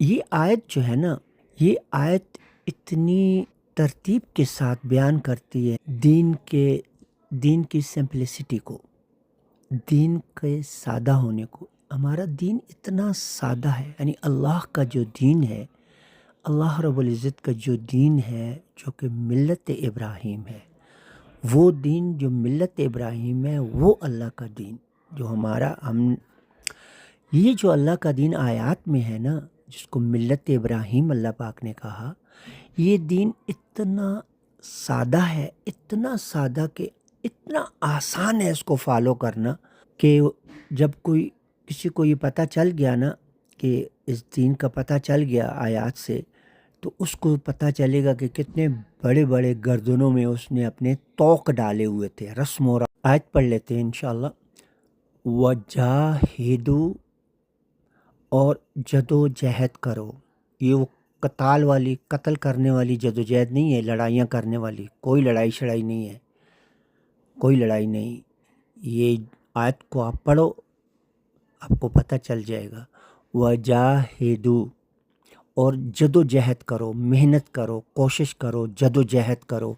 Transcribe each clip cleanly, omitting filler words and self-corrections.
یہ آیت جو ہے نا، یہ آیت اتنی ترتیب کے ساتھ بیان کرتی ہے دین کی سمپلسٹی کو، دین کے سادہ ہونے کو۔ ہمارا دین اتنا سادہ ہے، یعنی اللہ کا جو دین ہے، اللہ رب العزت کا جو دین ہے، جو کہ ملت ابراہیم ہے، وہ دین جو ملت ابراہیم ہے، وہ اللہ کا دین جو یہ جو اللہ کا دین آیات میں ہے نا، جس کو ملت ابراہیم اللہ پاک نے کہا، یہ دین اتنا سادہ ہے، اتنا سادہ کہ اتنا آسان ہے اس کو فالو کرنا، کہ جب کسی کو یہ پتہ چل گیا نا کہ اس دین کا پتہ چل گیا آیات سے، تو اس کو پتہ چلے گا کہ کتنے بڑے بڑے گردنوں میں اس نے اپنے طوق ڈالے ہوئے تھے، رسم و آیت پڑھ لیتے ہیں انشاءاللہ۔ وجاہدو، اور جد و جہد کرو۔ یہ وہ قتل کرنے والی جد و جہد نہیں ہے، لڑائیاں کرنے والی، کوئی لڑائی شڑائی نہیں ہے، کوئی لڑائی نہیں۔ یہ آیت کو آپ پڑھو، آپ کو پتہ چل جائے گا۔ وجاہدو، اور جد و جہد کرو، محنت کرو، کوشش کرو، جد و جہد کرو،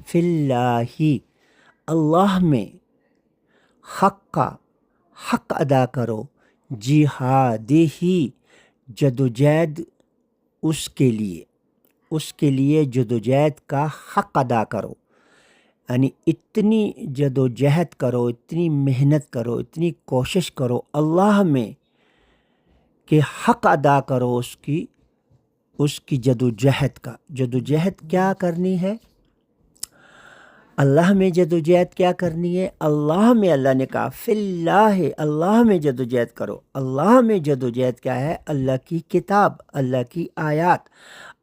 فی اللہ، اللہ میں، حق ادا کرو، جہادی ہی، جد و جہد اس کے لیے جد و جہد کا حق ادا کرو، یعنی اتنی جد و جہد کرو، اتنی محنت کرو، اتنی کوشش کرو اللہ میں کہ حق ادا کرو اس کی جد و جہد کا۔ جد و جہد کیا کرنی ہے؟ اللہ میں جد و جہد کیا کرنی ہے؟ اللہ میں، اللہ نے کہا فی اللہ، اللہ میں جد و جہد کرو۔ اللہ میں جد و جہد کیا ہے؟ اللہ کی کتاب، اللہ کی آیات،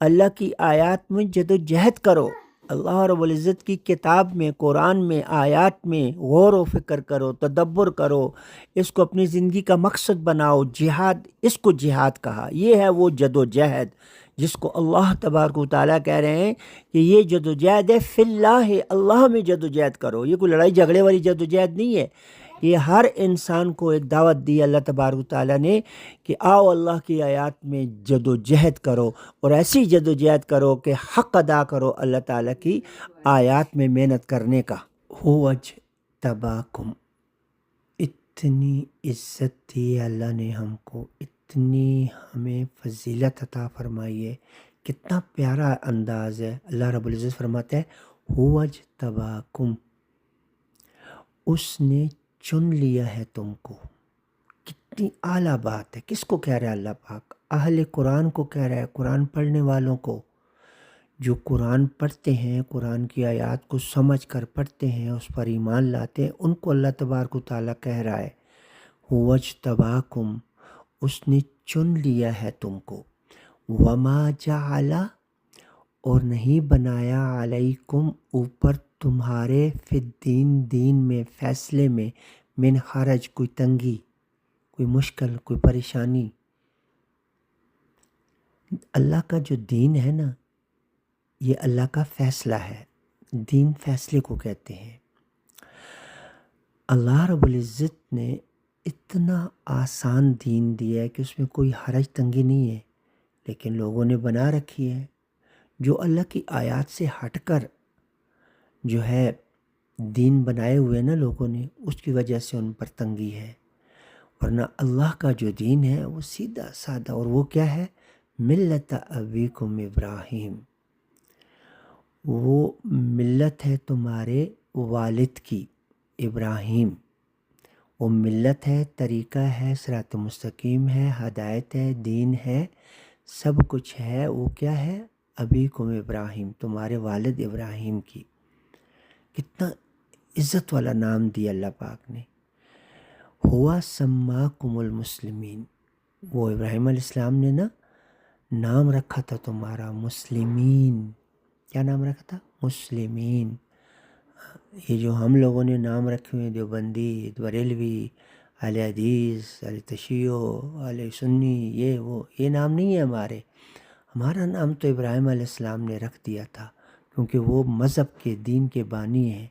اللہ کی آیات میں جد و جہد کرو۔ اللہ رب العزت کی کتاب میں، قرآن میں، آیات میں غور و فکر کرو، تدبر کرو، اس کو اپنی زندگی کا مقصد بناؤ۔ جہاد، اس کو جہاد کہا۔ یہ ہے وہ جد و جہد جس کو اللہ تبارک و تعالیٰ کہہ رہے ہیں کہ یہ جد و جہد ہے فی اللہ، اللہ میں جد و جہد کرو۔ یہ کوئی لڑائی جھگڑے والی جد و جہد نہیں ہے، یہ ہر انسان کو ایک دعوت دی اللہ تبارک و تعالیٰ نے کہ آؤ اللہ کی آیات میں جد و جہد کرو، اور ایسی جد و جہد کرو کہ حق ادا کرو اللہ تعالیٰ کی آیات میں محنت کرنے کا۔ هو اجتباکم، اتنی عزت دی اللہ نے ہم کو، اتنی ہمیں فضیلت عطا فرمائی ہے۔ کتنا پیارا انداز ہے۔ اللہ رب العزت فرماتا ہے هو اجتباکم، اس نے چن لیا ہے تم کو۔ کتنی اعلیٰ بات ہے۔ کس کو کہہ رہا ہے اللہ پاک؟ اہل قرآن کو کہہ رہا ہے، قرآن پڑھنے والوں کو، جو قرآن پڑھتے ہیں، قرآن کی آیات کو سمجھ کر پڑھتے ہیں، اس پر ایمان لاتے ہیں، ان کو اللہ تبارک و تعالیٰ کہہ رہا ہے هو اجتباکم، اس نے چن لیا ہے تم کو۔ وما جعل، اور نہیں بنایا علیکم، اوپر تمہارے، فی الدین، دین میں، فیصلے میں، من حرج، کوئی تنگی، کوئی مشکل، کوئی پریشانی۔ اللہ کا جو دین ہے نا، یہ اللہ کا فیصلہ ہے۔ دین فیصلے کو کہتے ہیں۔ اللہ رب العزت نے اتنا آسان دین دیا ہے کہ اس میں کوئی حرج تنگی نہیں ہے، لیکن لوگوں نے بنا رکھی ہے، جو اللہ کی آیات سے ہٹ کر جو ہے دین بنائے ہوئے نا لوگوں نے، اس کی وجہ سے ان پر تنگی ہے۔ ورنہ اللہ کا جو دین ہے وہ سیدھا سادہ، اور وہ کیا ہے؟ ملت ابیکم ابراہیم، وہ ملت ہے تمہارے والد کی، ابراہیم۔ وہ ملت ہے، طریقہ ہے، صراط مستقیم ہے، ہدایت ہے، دین ہے، سب کچھ ہے۔ وہ کیا ہے؟ ابیکم ابراہیم، تمہارے والد ابراہیم کی۔ کتنا عزت والا نام دیا اللہ پاک نے۔ ہوا سماکم المسلمین، وہ ابراہیم علیہ السلام نے نا نام رکھا تھا تمہارا مسلمین۔ کیا نام رکھا تھا؟ مسلمین۔ یہ جو ہم لوگوں نے نام رکھے ہوئے، دیوبندی، بریلوی، اہل حدیث، اہل تشیع، اہل سنی، یہ نام نہیں ہے ہمارے۔ ہمارا نام تو ابراہیم علیہ السلام نے رکھ دیا تھا، کیونکہ وہ مذہب کے، دین کے بانی ہیں۔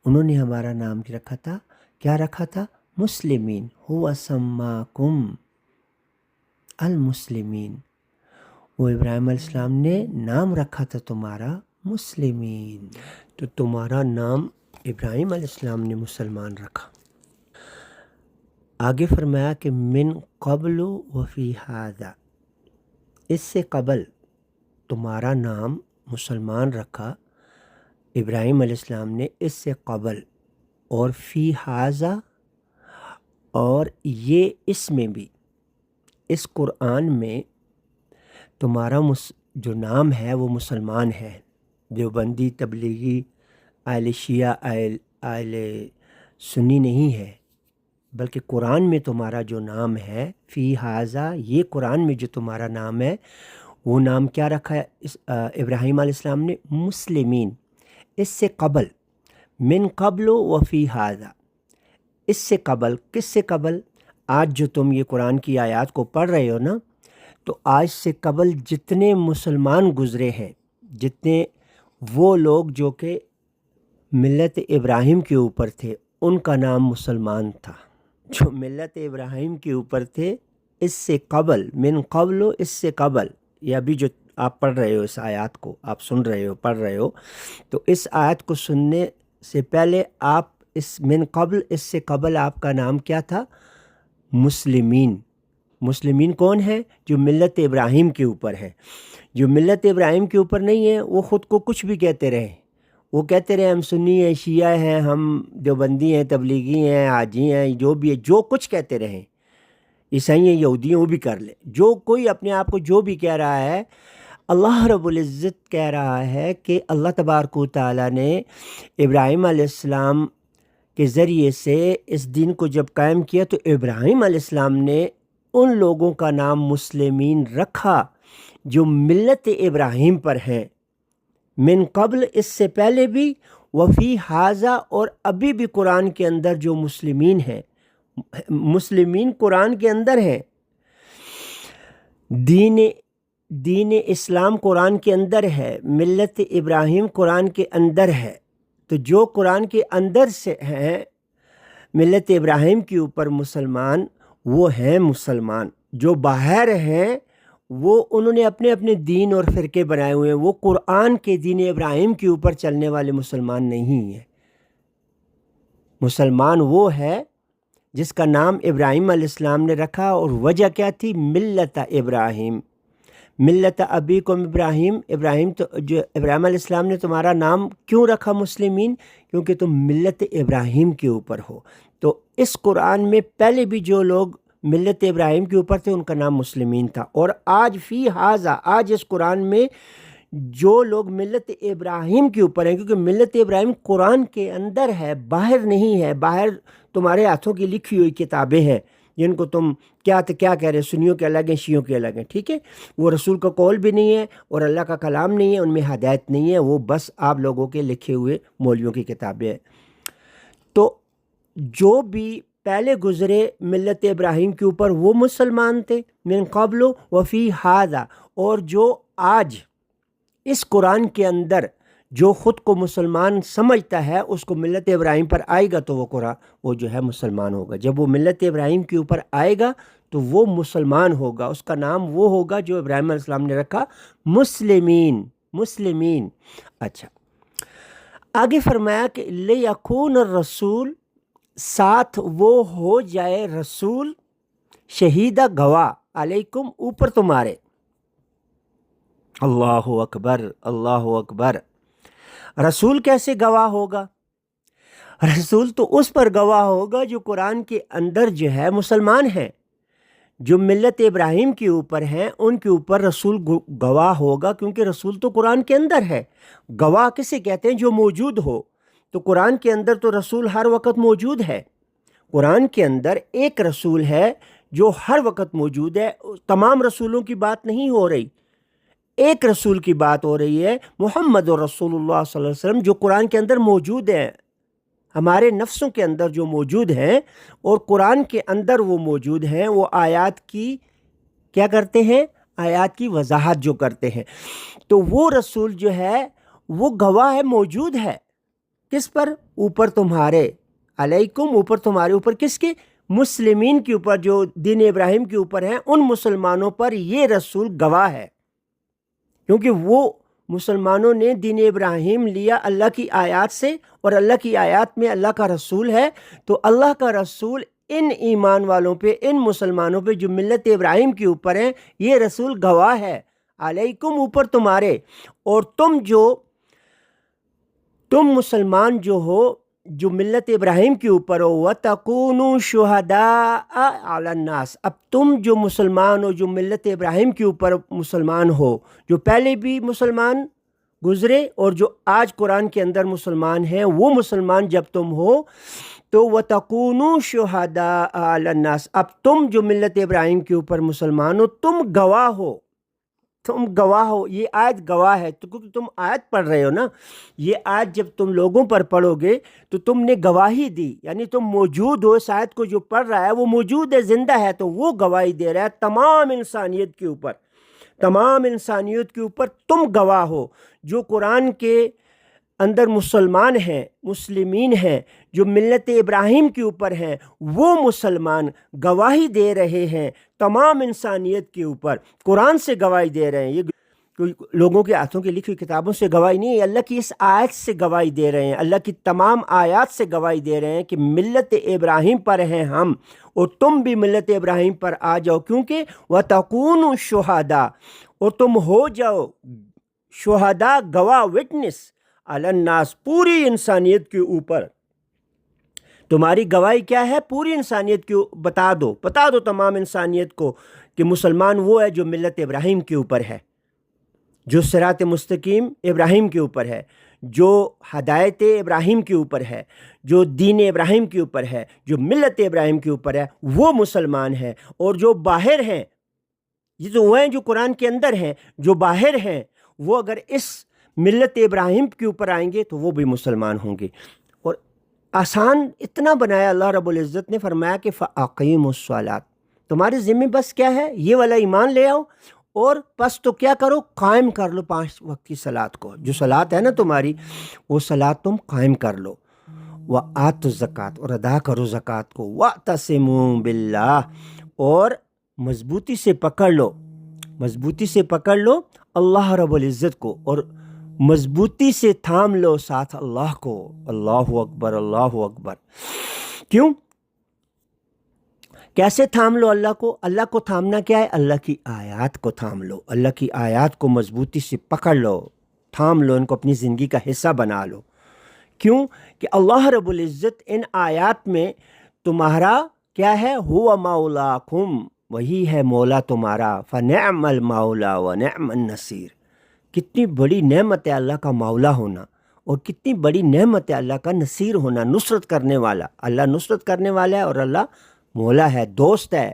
انہوں نے ہمارا نام رکھا تھا، کیا رکھا تھا؟ مسلمین۔ ہوا سماکم المسلمین، وہ ابراہیم علیہ السلام نے نام رکھا تھا تمہارا مسلمین، تو تمہارا نام ابراہیم علیہ السلام نے مسلمان رکھا۔ آگے فرمایا کہ من قبل وفی ھذا، اس سے قبل تمہارا نام مسلمان رکھا ابراہیم علیہ السلام نے، اس سے قبل، اور فی ھذا، اور یہ اس میں بھی، اس قرآن میں تمہارا جو نام ہے وہ مسلمان ہے۔ دیوبندی، تبلیغی، اہل شیعہ، اہل سنی نہیں ہے، بلکہ قرآن میں تمہارا جو نام ہے فی ھذا، یہ قرآن میں جو تمہارا نام ہے وہ نام کیا رکھا ہے ابراہیم علیہ السلام نے؟ مسلمین۔ اس سے قبل، من قبل و فی ھذا، اس سے قبل، کس سے قبل؟ آج جو تم یہ قرآن کی آیات کو پڑھ رہے ہو نا، تو آج سے قبل جتنے مسلمان گزرے ہیں، جتنے وہ لوگ جو کہ ملت ابراہیم کے اوپر تھے، ان کا نام مسلمان تھا۔ جو ملت ابراہیم کے اوپر تھے اس سے قبل، من قبل، اس سے قبل، یہ ابھی جو آپ پڑھ رہے ہو اس آیات کو، آپ سن رہے ہو، پڑھ رہے ہو، تو اس آیت کو سننے سے پہلے آپ اس من قبل، اس سے قبل آپ کا نام کیا تھا؟ مسلمین۔ مسلمین کون ہے؟ جو ملت ابراہیم کے اوپر ہے۔ جو ملت ابراہیم کے اوپر نہیں ہے وہ خود کو کچھ بھی کہتے رہے، وہ کہتے رہے ہم سنی ہیں، شیعہ ہیں، ہم دیوبندی ہیں، تبلیغی ہیں، حاجی ہیں، جو بھی ہے، جو کچھ کہتے رہیں، عیسائی ہیں، یہودی ہیں، وہ بھی کر لے، جو کوئی اپنے آپ کو جو بھی کہہ رہا ہے، اللہ رب العزت کہہ رہا ہے کہ اللہ تبارک و تعالیٰ نے ابراہیم علیہ السلام کے ذریعے سے اس دین کو جب قائم کیا تو ابراہیم علیہ السلام نے ان لوگوں کا نام مسلمین رکھا جو ملت ابراہیم پر ہیں، من قبل، اس سے پہلے بھی، وفی ھذا، اور ابھی بھی قرآن کے اندر جو مسلمین ہیں، مسلمین قرآن کے اندر ہیں، دین اسلام قرآن کے اندر ہے، ملت ابراہیم قرآن کے اندر ہے، تو جو قرآن کے اندر سے ہیں ملت ابراہیم کے اوپر مسلمان، وہ ہیں مسلمان۔ جو باہر ہیں وہ انہوں نے اپنے اپنے دین اور فرقے بنائے ہوئے ہیں، وہ قرآن کے دین ابراہیم کے اوپر چلنے والے مسلمان نہیں ہیں۔ مسلمان وہ ہے جس کا نام ابراہیم علیہ السلام نے رکھا، اور وجہ کیا تھی؟ ملت ابراہیم، ملت ابیکم ابراہیم، جو ابراہیم علیہ السلام نے تمہارا نام کیوں رکھا مسلمین؟ کیونکہ تم ملت ابراہیم کے اوپر ہو۔ تو اس قرآن میں پہلے بھی جو لوگ ملت ابراہیم کے اوپر تھے ان کا نام مسلمین تھا، اور آج فی ھذا، آج اس قرآن میں جو لوگ ملت ابراہیم کے اوپر ہیں، کیونکہ ملت ابراہیم قرآن کے اندر ہے، باہر نہیں ہے، باہر تمہارے ہاتھوں کی لکھی ہوئی کتابیں ہیں جن کو تم کیا کہہ رہے، سنیوں کے الگ ہیں، شیعوں کے الگ ہیں، ٹھیک ہے؟ وہ رسول کا قول بھی نہیں ہے اور اللہ کا کلام نہیں ہے، ان میں ہدایت نہیں ہے، وہ بس آپ لوگوں کے لکھے ہوئے مولویوں کی کتابیں ہیں۔ تو جو بھی پہلے گزرے ملت ابراہیم کے اوپر وہ مسلمان تھے، من قبل وفی ھذا، اور جو آج اس قرآن کے اندر جو خود کو مسلمان سمجھتا ہے اس کو ملت ابراہیم پر آئے گا تو وہ جو ہے مسلمان ہوگا۔ جب وہ ملت ابراہیم کے اوپر آئے گا تو وہ مسلمان ہوگا، اس کا نام وہ ہوگا جو ابراہیم علیہ السلام نے رکھا، مسلمین، مسلمین۔ اچھا، آگے فرمایا کہ لِیَکُونَ الرَّسُولُ، ساتھ وہ ہو جائے رسول، شہیدہ گواہ، علیکم، اوپر تمہارے۔ اللہ اکبر، اللہ اکبر۔ رسول کیسے گواہ ہوگا؟ رسول تو اس پر گواہ ہوگا جو قرآن کے اندر جو ہے مسلمان ہیں، جو ملت ابراہیم کے اوپر ہیں ان کے اوپر رسول گواہ ہوگا، کیونکہ رسول تو قرآن کے اندر ہے۔ گواہ کسے کہتے ہیں؟ جو موجود ہو۔ تو قرآن کے اندر تو رسول ہر وقت موجود ہے، قرآن کے اندر ایک رسول ہے جو ہر وقت موجود ہے۔ تمام رسولوں کی بات نہیں ہو رہی، ایک رسول کی بات ہو رہی ہے، محمد رسول اللہ صلی اللہ علیہ وسلم، جو قرآن کے اندر موجود ہیں، ہمارے نفسوں کے اندر جو موجود ہیں اور قرآن کے اندر وہ موجود ہیں، وہ آیات کی کیا کرتے ہیں؟ آیات کی وضاحت جو کرتے ہیں۔ تو وہ رسول جو ہے وہ گواہ ہے، موجود ہے، کس پر؟ اوپر تمہارے، علیکم، اوپر تمہارے اوپر، کس کے؟ مسلمین کے اوپر، جو دین ابراہیم کے اوپر ہیں، ان مسلمانوں پر یہ رسول گواہ ہے۔ کیونکہ وہ مسلمانوں نے دین ابراہیم لیا اللہ کی آیات سے، اور اللہ کی آیات میں اللہ کا رسول ہے، تو اللہ کا رسول ان ایمان والوں پہ، ان مسلمانوں پہ جو ملت ابراہیم کے اوپر ہیں، یہ رسول گواہ ہے علیکم، اوپر تمہارے، اور تم مسلمان جو ہو جو ملت ابراہیم کے اوپر ہو، وَتَكُونُوا شُهَدَاءَ عَلَى النَّاسِ، اب تم جو مسلمان ہو جو ملت ابراہیم کے اوپر مسلمان ہو، جو پہلے بھی مسلمان گزرے اور جو آج قرآن کے اندر مسلمان ہیں، وہ مسلمان جب تم ہو تو وَتَكُونُوا شُهَدَاءَ عَلَى النَّاسِ، اب تم جو ملت ابراہیم کے اوپر مسلمان ہو، تم گواہ ہو، تم گواہ ہو، یہ آیت گواہ ہے، تو کیونکہ تم آیت پڑھ رہے ہو نا، یہ آیت جب تم لوگوں پر پڑھو گے تو تم نے گواہی دی، یعنی تم موجود ہو، اس آیت کو جو پڑھ رہا ہے وہ موجود ہے، زندہ ہے، تو وہ گواہی دے رہا ہے تمام انسانیت کے اوپر، تمام انسانیت کے اوپر تم گواہ ہو، جو قرآن کے اندر مسلمان ہیں، مسلمین ہیں، جو ملت ابراہیم کے اوپر ہیں، وہ مسلمان گواہی دے رہے ہیں تمام انسانیت کے اوپر، قرآن سے گواہی دے رہے ہیں، یہ کوئی لوگوں کے ہاتھوں کی لکھی ہوئی کتابوں سے گواہی نہیں ہے، اللہ کی اس آیت سے گواہی دے رہے ہیں، اللہ کی تمام آیات سے گواہی دے رہے ہیں کہ ملت ابراہیم پر ہیں ہم، اور تم بھی ملت ابراہیم پر آ جاؤ، کیونکہ وَتَكُونُوا شُهَدَاءَ، اور تم ہو جاؤ شہداء، گواہ، وٹنس، علی الناس، پوری انسانیت کے اوپر، تمہاری گواہی کیا ہے؟ پوری انسانیت کو بتا دو تمام انسانیت کو کہ مسلمان وہ ہے جو ملت ابراہیم کے اوپر ہے، جو صراط مستقیم ابراہیم کے اوپر ہے، جو ہدایت ابراہیم کے اوپر ہے، جو دین ابراہیم کے اوپر ہے، جو ملت ابراہیم کے اوپر ہے، وہ مسلمان ہے، اور جو باہر ہیں، یہ تو وہ ہیں جو قرآن کے اندر ہیں، جو باہر ہیں وہ اگر اس ملت ابراہیم کے اوپر آئیں گے تو وہ بھی مسلمان ہوں گے۔ اور آسان اتنا بنایا اللہ رب العزت نے، فرمایا کہ فَأَقِیمُوا الصَّلَاةَ، تمہارے ذمہ بس کیا ہے؟ یہ والا ایمان لے آؤ، اور بس تو کیا کرو؟ قائم کر لو 5 وقت کی صلاۃ کو، جو صلاۃ ہے نا تمہاری، وہ صلاۃ تم قائم کر لو، وَآتُوا الزَّکَاۃَ، اور ادا کرو زکوٰۃ کو، وَاعْتَصِمُوا بِاللَّهِ، اور مضبوطی سے پکڑ لو، مضبوطی سے پکڑ لو اللہ رب العزت کو، اور مضبوطی سے تھام لو ساتھ اللہ کو۔ اللہ اکبر، اللہ اکبر۔ کیوں؟ کیسے تھام لو اللہ کو؟ اللہ کو تھامنا کیا ہے؟ اللہ کی آیات کو تھام لو، اللہ کی آیات کو مضبوطی سے پکڑ لو، تھام لو، ان کو اپنی زندگی کا حصہ بنا لو۔ کیوں؟ کہ اللہ رب العزت ان آیات میں تمہارا کیا ہے؟ ہوا مولاکم، وہی ہے مولا تمہارا، فنعم المولا ونعم النصیر۔ کتنی بڑی نعمت ہے اللہ کا مولا ہونا، اور کتنی بڑی نعمت ہے اللہ کا نصیر ہونا، نصرت کرنے والا۔ اللہ نصرت کرنے والا ہے، اور اللہ مولا ہے، دوست ہے،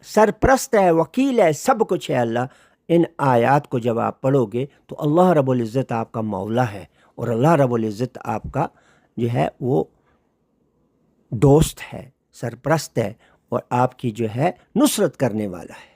سرپرست ہے، وکیل ہے، سب کچھ ہے اللہ۔ ان آیات کو جب آپ پڑھو گے تو اللہ رب العزت آپ کا مولا ہے، اور اللہ رب العزت آپ کا جو ہے وہ دوست ہے، سرپرست ہے، اور آپ کی جو ہے نصرت کرنے والا ہے۔